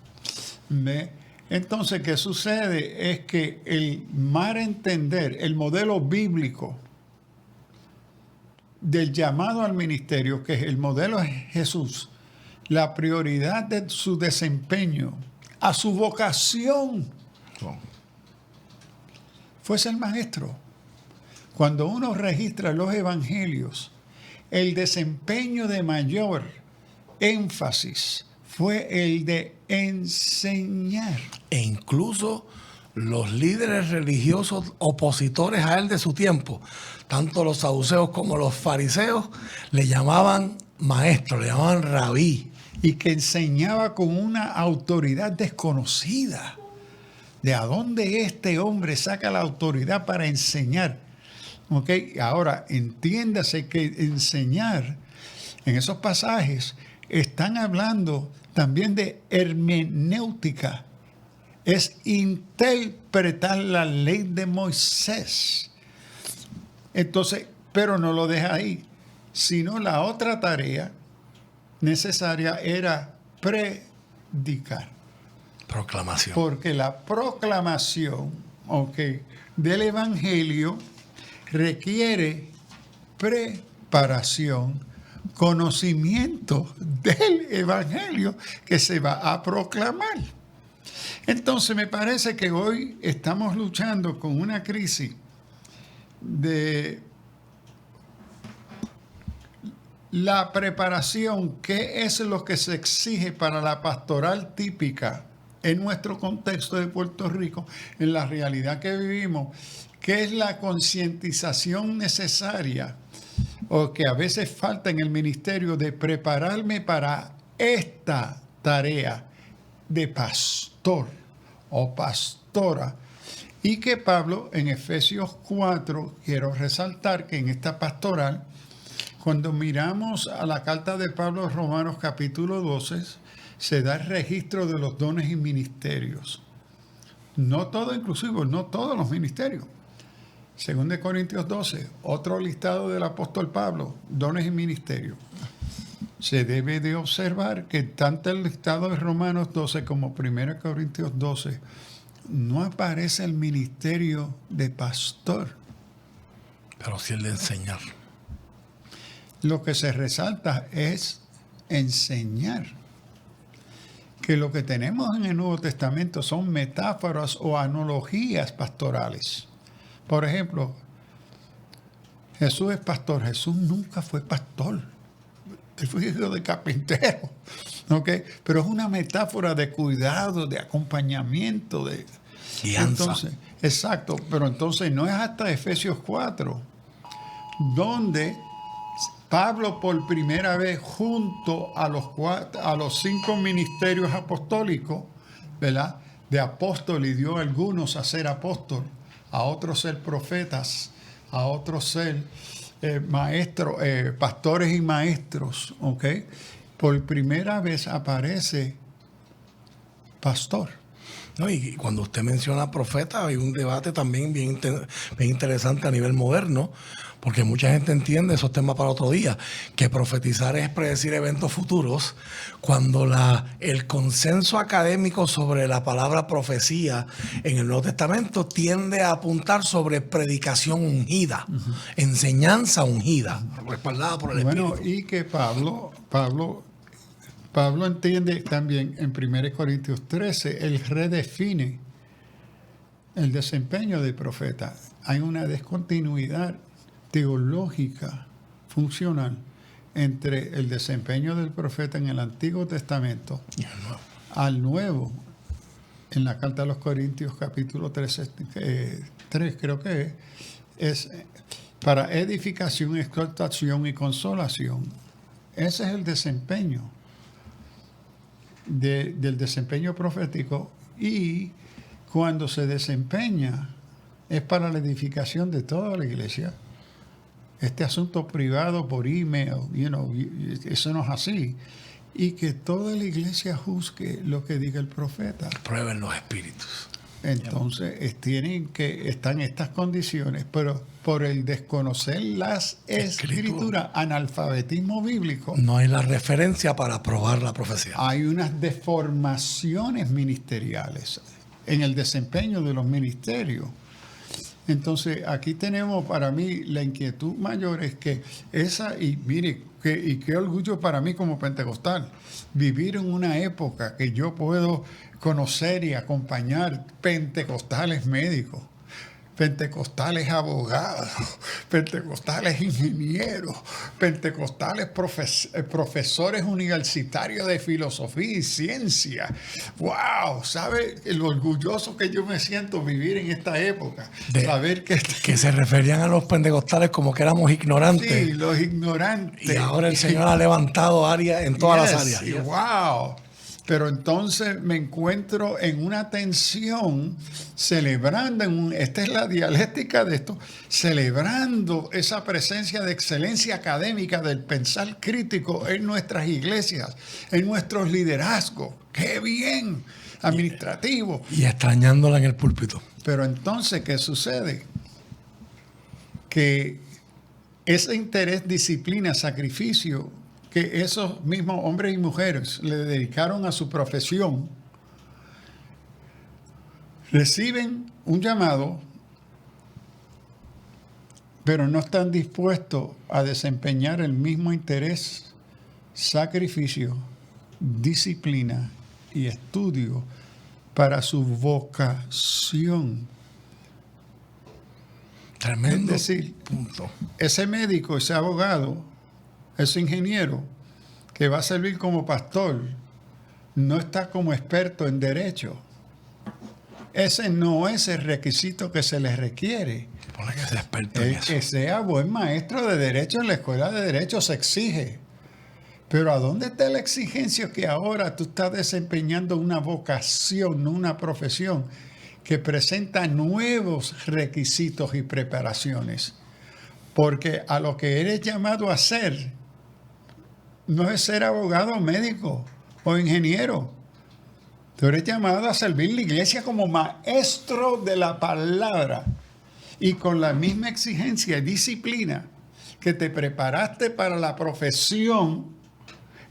¿Ve? Entonces, ¿qué sucede? Es que el mal entender el modelo bíblico del llamado al ministerio, que es el modelo de Jesús, la prioridad de su desempeño, a su vocación, fue ser maestro. Cuando uno registra los evangelios, el desempeño de mayor énfasis fue el de enseñar. E incluso los líderes religiosos opositores a él de su tiempo, tanto los saduceos como los fariseos, le llamaban maestro, le llamaban rabí. Y que enseñaba con una autoridad desconocida. ¿De a dónde este hombre saca la autoridad para enseñar? ¿Ok? Ahora, entiéndase que enseñar en esos pasajes están hablando también de hermenéutica. Es interpretar la ley de Moisés. Entonces, pero no lo deja ahí, sino la otra tarea necesaria era predicar. Proclamación. Porque la proclamación, del evangelio requiere preparación, conocimiento del evangelio que se va a proclamar. Entonces me parece que hoy estamos luchando con una crisis de la preparación, qué es lo que se exige para la pastoral típica en nuestro contexto de Puerto Rico, en la realidad que vivimos, qué es la concientización necesaria o que a veces falta en el ministerio de prepararme para esta tarea de pastor o pastora. Y que Pablo en Efesios 4, quiero resaltar que en esta pastoral, cuando miramos a la carta de Pablo a Romanos capítulo 12, se da el registro de los dones y ministerios. No todo inclusive, no todos los ministerios. Según de Corintios 12, otro listado del apóstol Pablo, dones y ministerios. Se debe de observar que tanto el listado de Romanos 12 como 1 Corintios 12 no aparece el ministerio de pastor. Pero sí el de enseñar. Lo que se resalta es enseñar. Que lo que tenemos en el Nuevo Testamento son metáforas o analogías pastorales. Por ejemplo, Jesús es pastor. Jesús nunca fue pastor. Él fue hijo de carpintero. ¿Ok? Pero es una metáfora de cuidado, de acompañamiento, de Guianza. Entonces, exacto. Pero entonces no es hasta Efesios 4 donde Pablo por primera vez junto a los 5 ministerios apostólicos, ¿verdad? De apóstol, y dio a algunos a ser apóstol, a otros ser profetas, a otros ser maestros, pastores y maestros, ¿ok? Por primera vez aparece pastor. ¿No? Y cuando usted menciona profeta, hay un debate también bien interesante a nivel moderno, porque mucha gente entiende, esos temas para otro día, que profetizar es predecir eventos futuros, cuando el consenso académico sobre la palabra profecía en el Nuevo Testamento tiende a apuntar sobre predicación ungida, enseñanza ungida, respaldada por el Bueno, Espíritu. y que Pablo entiende también en 1 Corintios 13, él redefine el desempeño del profeta. Hay una descontinuidad teológica, funcional, entre el desempeño del profeta en el Antiguo Testamento al Nuevo. En la carta a los Corintios, capítulo 3, creo que es para edificación, exhortación y consolación. Ese es el desempeño del desempeño profético, y cuando se desempeña es para la edificación de toda la iglesia. Este asunto privado por email, eso no es así. Y que toda la iglesia juzgue lo que diga el profeta. Prueben los espíritus. Entonces están estas condiciones, pero por el desconocer las escrituras, analfabetismo bíblico, No hay la referencia para probar la profecía. hay unas deformaciones ministeriales en el desempeño de los ministerios. Entonces, aquí tenemos, para mí, la inquietud mayor es que qué orgullo para mí como pentecostal, vivir en una época que yo puedo conocer y acompañar pentecostales médicos, pentecostales abogados, pentecostales ingenieros, pentecostales profesores universitarios de filosofía y ciencia. ¡Wow! ¿Sabe lo orgulloso que yo me siento vivir en esta época? Saber Que se referían a los pentecostales como que éramos ignorantes. Sí, los ignorantes. Y ahora el Señor ha levantado áreas en todas las áreas. Y ¡wow! Pero entonces me encuentro en una tensión, celebrando, esta es la dialéctica de esto, celebrando esa presencia de excelencia académica del pensar crítico en nuestras iglesias, en nuestros liderazgos. ¡Qué bien! Administrativo. Y extrañándola en el púlpito. Pero entonces, ¿qué sucede? Que ese interés, disciplina, sacrificio que esos mismos hombres y mujeres le dedicaron a su profesión, reciben un llamado, pero no están dispuestos a desempeñar el mismo interés, sacrificio, disciplina y estudio para su vocación. Tremendo Es decir, punto. ese médico, ese abogado, ese ingeniero que va a servir como pastor, no está como experto en derecho. Ese no es el requisito que se le requiere. Pone que sea experto en El eso. que sea buen maestro de derecho en la escuela de derecho se exige. Pero ¿a dónde está la exigencia que ahora tú estás desempeñando una vocación, no una profesión, que presenta nuevos requisitos y preparaciones? Porque a lo que eres llamado a ser no es ser abogado, médico o ingeniero. Tú eres llamado a servir la iglesia como maestro de la palabra y con la misma exigencia y disciplina que te preparaste para la profesión.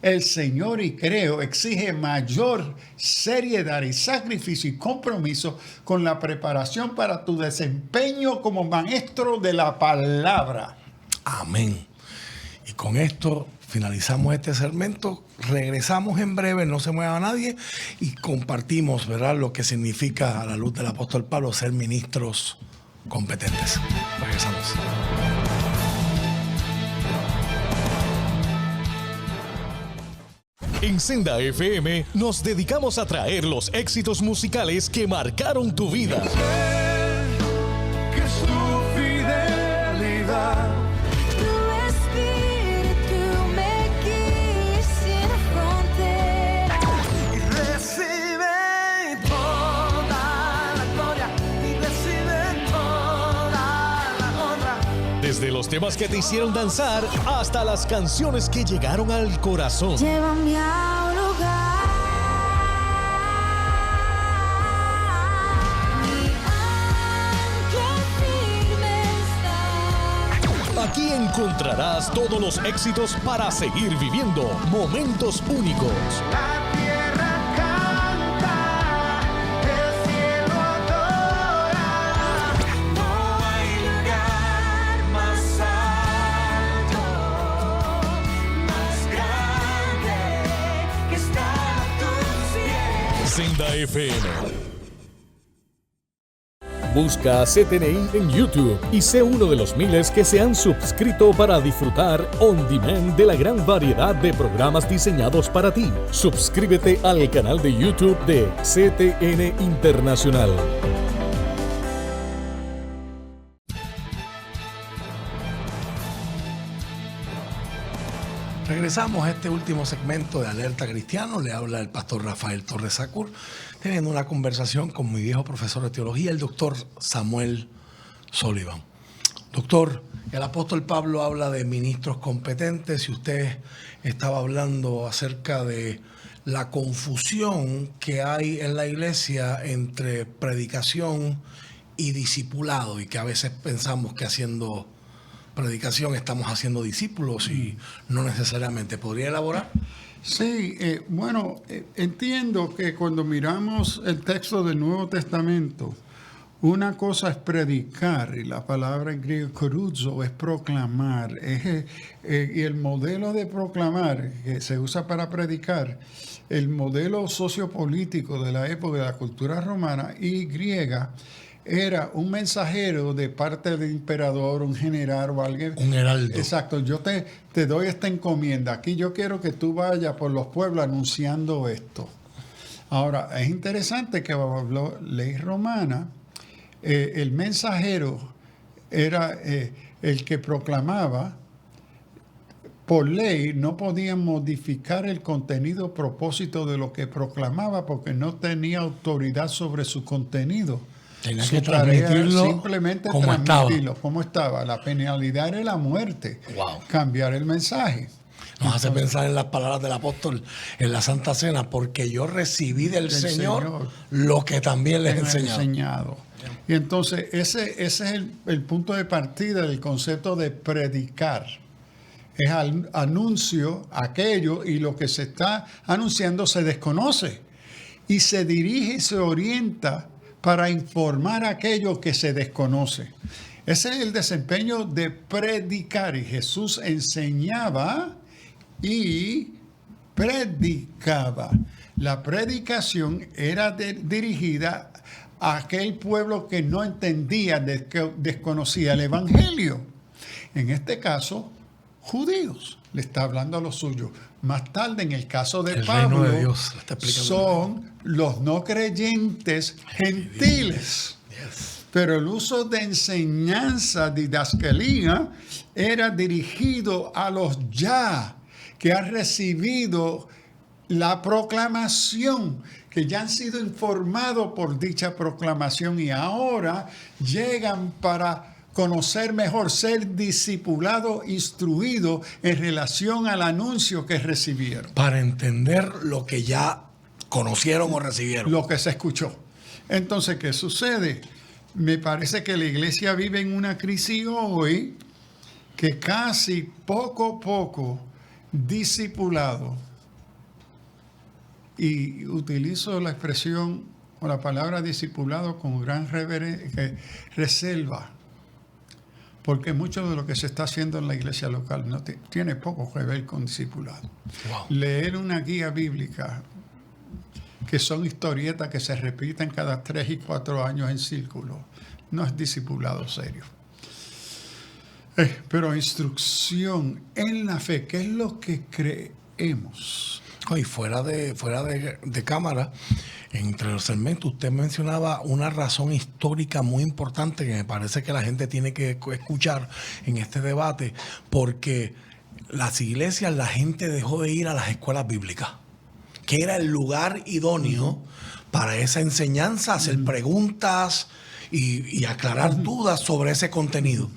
El Señor, y creo, exige mayor seriedad y sacrificio y compromiso con la preparación para tu desempeño como maestro de la palabra. Amén. Y con esto finalizamos este segmento. Regresamos en breve, no se mueva nadie, y compartimos, ¿verdad?, lo que significa a la luz del apóstol Pablo ser ministros competentes. Regresamos. En Senda FM nos dedicamos a traer los éxitos musicales que marcaron tu vida. Que su fidelidad Tu espíritu me guía sin fronteras. y recibe toda la gloria y recibe toda la honra. Desde los temas que te hicieron danzar hasta las canciones que llegaron al corazón. Llévame a un lugar. Mi ancla firme está. Aquí encontrarás todos los éxitos para seguir viviendo momentos únicos. La tierra canta, el cielo adora. No hay lugar más alto, más grande que estar a tus pies. Senda FM. Busca a CTNI en YouTube y sé uno de los miles que se han suscrito para disfrutar on demand de la gran variedad de programas diseñados para ti. Suscríbete al canal de YouTube de CTN Internacional. Regresamos a este último segmento de Alerta Cristiano. Le habla el pastor Rafael Torres Sacur, teniendo una conversación con mi viejo profesor de teología, el doctor Samuel Sullivan. Doctor, el apóstol Pablo habla de ministros competentes y usted estaba hablando acerca de la confusión que hay en la iglesia entre predicación y discipulado, y que a veces pensamos que haciendo predicación estamos haciendo discípulos y no necesariamente. ¿Podría elaborar? Sí, entiendo que cuando miramos el texto del Nuevo Testamento, una cosa es predicar, y la palabra en griego koruzo es proclamar, y el modelo de proclamar que se usa para predicar, el modelo sociopolítico de la época de la cultura romana y griega, era un mensajero de parte del emperador, un general o alguien. Un heraldo. Exacto, yo te doy esta encomienda. Aquí yo quiero que tú vayas por los pueblos anunciando esto. Ahora, es interesante que bajo la ley romana, el mensajero era el que proclamaba. Por ley no podían modificar el contenido propósito de lo que proclamaba porque no tenía autoridad sobre su contenido. Tenía Su que tarea transmitirlo era simplemente como transmitirlo como estaba. La penalidad era la muerte. Wow. Cambiar el mensaje. Nos hace pensar en las palabras del apóstol en la Santa Cena, porque yo recibí del Señor lo que también les he enseñado. Y entonces ese es el punto de partida del concepto de predicar. Es anuncio aquello, y lo que se está anunciando se desconoce y se dirige y se orienta para informar aquello que se desconoce. Ese es el desempeño de predicar, y Jesús enseñaba y predicaba. La predicación era dirigida a aquel pueblo que no entendía, que desconocía el evangelio. En este caso, judíos. Le está hablando a los suyos. Más tarde, en el caso de Pablo, reino de Dios, está explicando. son los no creyentes gentiles. Pero el uso de enseñanza, didascalía, era dirigido a los ya que han recibido la proclamación, que ya han sido informados por dicha proclamación y ahora llegan para conocer mejor, ser discipulado, instruido en relación al anuncio que recibieron. Para entender lo que ya conocieron o recibieron. Lo que se escuchó. Entonces, ¿qué sucede? Me parece que la iglesia vive en una crisis hoy que casi poco a poco discipulado, y utilizo la expresión o la palabra discipulado con gran reserva, porque mucho de lo que se está haciendo en la iglesia local no tiene poco que ver con discipulado. Wow. Leer una guía bíblica, que son historietas que se repiten cada 3 y 4 años en círculo, no es discipulado serio. Pero instrucción en la fe, ¿qué es lo que creemos? Y fuera de cámara, entre los segmentos, usted mencionaba una razón histórica muy importante que me parece que la gente tiene que escuchar en este debate, porque las iglesias, la gente dejó de ir a las escuelas bíblicas, que era el lugar idóneo para esa enseñanza, hacer preguntas y aclarar dudas sobre ese contenido.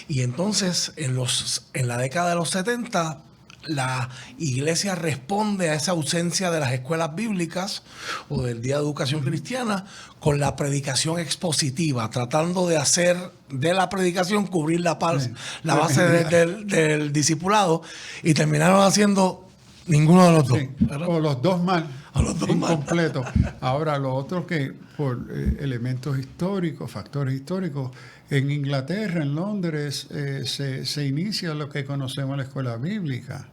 Y entonces, en la década de los 70, la iglesia responde a esa ausencia de las escuelas bíblicas o del Día de Educación Cristiana con la predicación expositiva, tratando de hacer de la predicación cubrir la base del discipulado, y terminaron haciendo ninguno de los dos. Sí, ¿verdad? o los dos mal, O los dos mal. incompletos. Ahora, lo otro que por elementos históricos, factores históricos, en Inglaterra, en Londres, se inicia lo que conocemos la escuela bíblica,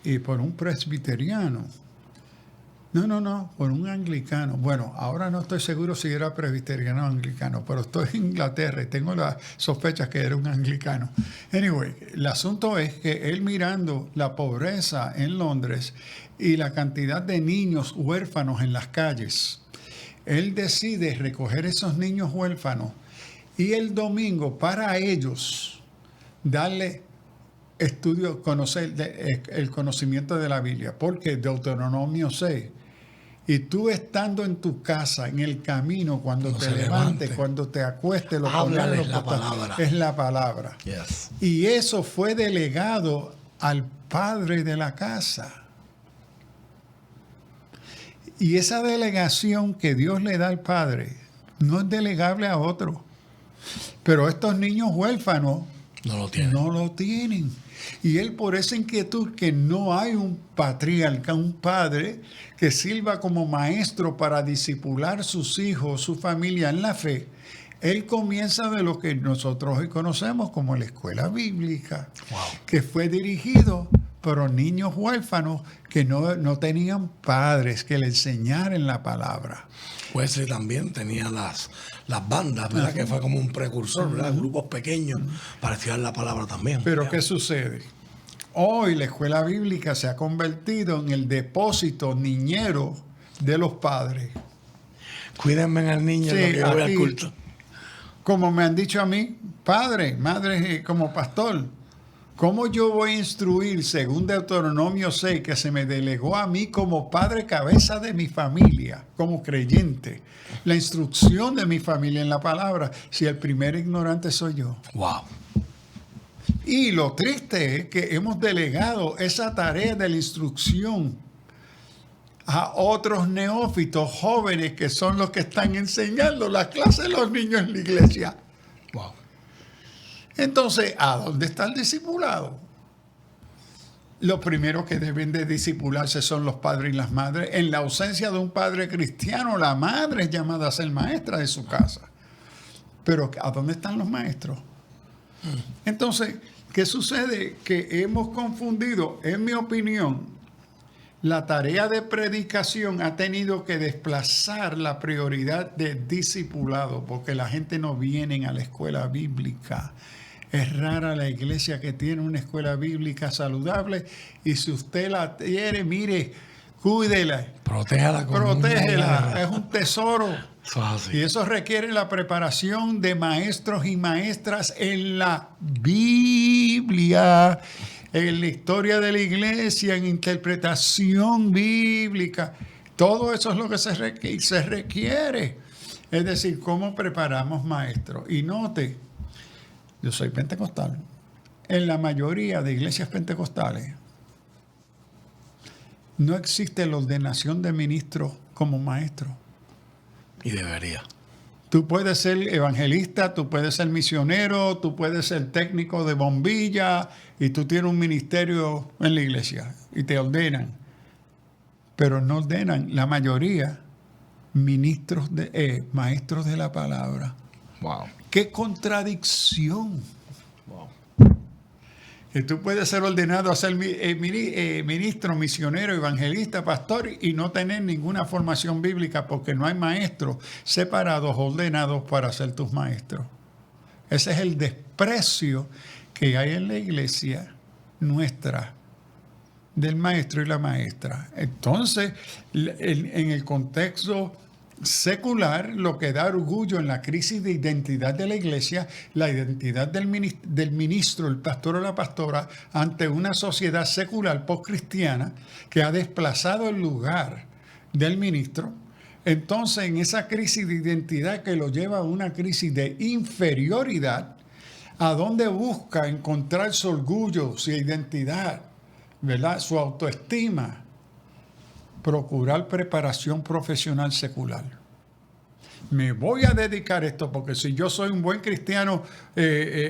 y por un presbiteriano. No, por un anglicano. Bueno, ahora no estoy seguro si era presbiteriano o anglicano, pero estoy en Inglaterra y tengo las sospechas que era un anglicano. Anyway, el asunto es que él, mirando la pobreza en Londres y la cantidad de niños huérfanos en las calles, él decide recoger esos niños huérfanos y el domingo para ellos darle estudio, conocer el conocimiento de la Biblia, porque Deuteronomio 6. Y tú estando en tu casa, en el camino, cuando te levantes, cuando te acuestes, lo Háblales primero la palabra. es la palabra. Yes. Y eso fue delegado al padre de la casa. Y esa delegación que Dios le da al padre no es delegable a otro. Pero estos niños huérfanos No lo tiene. no lo tienen. Y él, por esa inquietud que no hay un patriarca, un padre que sirva como maestro para discipular sus hijos, su familia en la fe, él comienza de lo que nosotros hoy conocemos como la escuela bíblica, Wow. que fue dirigido por niños huérfanos que no tenían padres que le enseñaran la palabra. Wesley también tenía las bandas, ¿verdad? Que fue como un precursor, ¿verdad? Grupos pequeños para estudiar la palabra también. Pero ¿qué sucede? Hoy la escuela bíblica se ha convertido en el depósito niñero de los padres. Cuídenme al niño Sí, en lo que yo voy al aquí, culto. como me han dicho a mí, padre, madre, como pastor, ¿cómo yo voy a instruir, según Deuteronomio 6, que se me delegó a mí como padre cabeza de mi familia, como creyente, la instrucción de mi familia en la palabra, si el primer ignorante soy yo? Wow. Y lo triste es que hemos delegado esa tarea de la instrucción a otros neófitos jóvenes que son los que están enseñando las clases de los niños en la iglesia. Wow. Entonces, ¿a dónde está el discipulado? Los primeros que deben de discipularse son los padres y las madres. En la ausencia de un padre cristiano, la madre es llamada a ser maestra de su casa. Pero ¿a dónde están los maestros? Entonces, ¿qué sucede? Que hemos confundido, en mi opinión, la tarea de predicación ha tenido que desplazar la prioridad de discipulado, porque la gente no viene a la escuela bíblica. Es rara la iglesia que tiene una escuela bíblica saludable, y si usted la tiene, mire, cuídela, Protégela con protégela, es un tesoro. Eso es así. Y eso requiere la preparación de maestros y maestras en la Biblia, en la historia de la iglesia, en interpretación bíblica. Todo eso es lo que se requiere. Es decir, ¿cómo preparamos maestros? Y note, yo soy pentecostal. En la mayoría de iglesias pentecostales no existe la ordenación de ministros como maestros. Y debería. Tú puedes ser evangelista, tú puedes ser misionero, tú puedes ser técnico de bombilla y tú tienes un ministerio en la iglesia y te ordenan. Pero no ordenan la mayoría maestros de la palabra. Wow. ¡Qué contradicción! Wow. Que tú puedes ser ordenado a ser ministro, misionero, evangelista, pastor y no tener ninguna formación bíblica porque no hay maestros separados, ordenados para ser tus maestros. Ese es el desprecio que hay en la iglesia nuestra del maestro y la maestra. Entonces, en el contexto secular, lo que da orgullo en la crisis de identidad de la iglesia, la identidad del ministro, el pastor o la pastora, ante una sociedad secular postcristiana que ha desplazado el lugar del ministro. Entonces, en esa crisis de identidad que lo lleva a una crisis de inferioridad, ¿a dónde busca encontrar su orgullo, su identidad, ¿verdad?, su autoestima? Procurar preparación profesional secular. Me voy a dedicar a esto porque si yo soy un buen cristiano,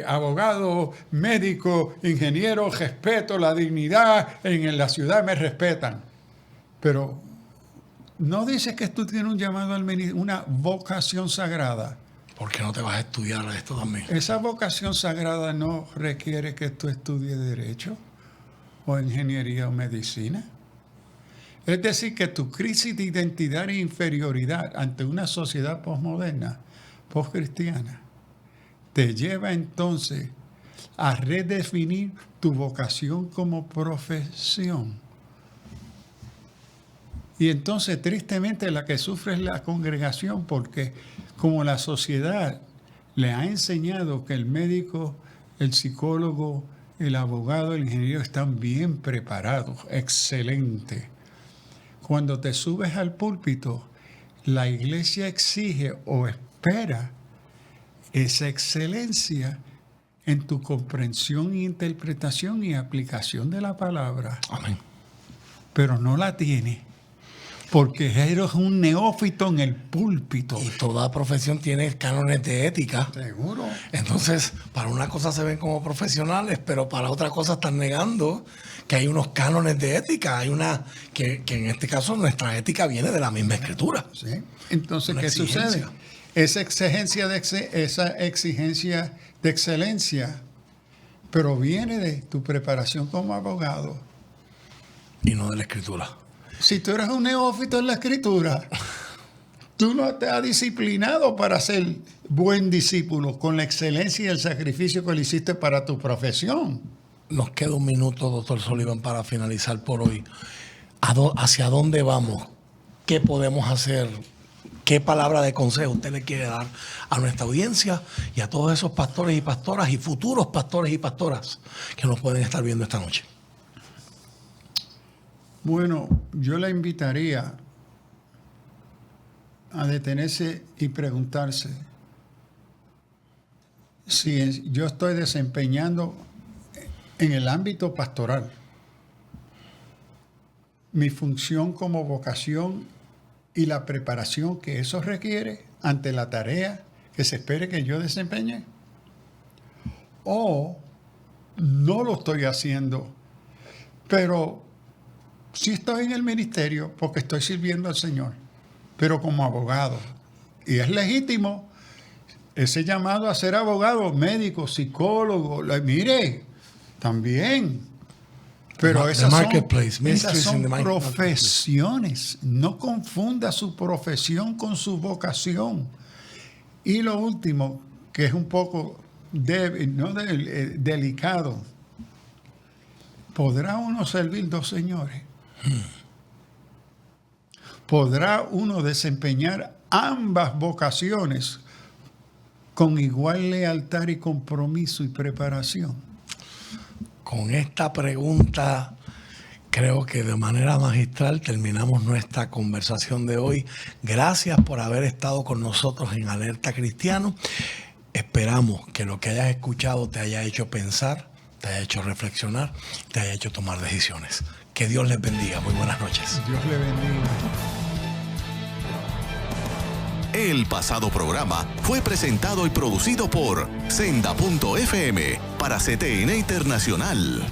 abogado, médico, ingeniero, respeto la dignidad, en la ciudad me respetan. Pero no dices que tú tienes un llamado al ministerio, una vocación sagrada. ¿Por qué no te vas a estudiar esto también? Esa vocación sagrada no requiere que tú estudies derecho o ingeniería o medicina. Es decir, que tu crisis de identidad e inferioridad ante una sociedad posmoderna, postcristiana, te lleva entonces a redefinir tu vocación como profesión. Y entonces, tristemente, la que sufre es la congregación, porque como la sociedad le ha enseñado que el médico, el psicólogo, el abogado, el ingeniero están bien preparados, excelente. Cuando te subes al púlpito, la iglesia exige o espera esa excelencia en tu comprensión, interpretación y aplicación de la palabra. Amén. Pero no la tiene, porque eres un neófito en el púlpito. Y toda profesión tiene cánones de ética. Seguro. Entonces, para una cosa se ven como profesionales, pero para otra cosa están negando que hay unos cánones de ética. Hay una que en este caso nuestra ética viene de la misma escritura. ¿Sí? Entonces, Una ¿qué exigencia. sucede? Esa exigencia de excelencia proviene de tu preparación como abogado. Y no de la escritura. Si tú eres un neófito en la escritura, tú no te has disciplinado para ser buen discípulo con la excelencia y el sacrificio que le hiciste para tu profesión. Nos queda un minuto, doctor Sullivan, para finalizar por hoy. ¿Hacia dónde vamos? ¿Qué podemos hacer? ¿Qué palabra de consejo usted le quiere dar a nuestra audiencia y a todos esos pastores y pastoras y futuros pastores y pastoras que nos pueden estar viendo esta noche? Bueno, yo la invitaría a detenerse y preguntarse si yo estoy desempeñando en el ámbito pastoral mi función como vocación y la preparación que eso requiere ante la tarea que se espere que yo desempeñe, o no lo estoy haciendo, pero sí estoy en el ministerio porque estoy sirviendo al Señor, pero como abogado. Y es legítimo ese llamado a ser abogado, médico, psicólogo. Mire, también. Pero esas son profesiones. No confunda su profesión con su vocación. Y lo último, que es un poco delicado. ¿Podrá uno servir dos señores? ¿Podrá uno desempeñar ambas vocaciones con igual lealtad y compromiso y preparación? Con esta pregunta, creo que de manera magistral terminamos nuestra conversación de hoy. Gracias por haber estado con nosotros en Alerta Cristiano. Esperamos que lo que hayas escuchado te haya hecho pensar, te haya hecho reflexionar, te haya hecho tomar decisiones. Que Dios les bendiga. Muy buenas noches. Dios le bendiga. El pasado programa fue presentado y producido por Senda.fm para CTN Internacional.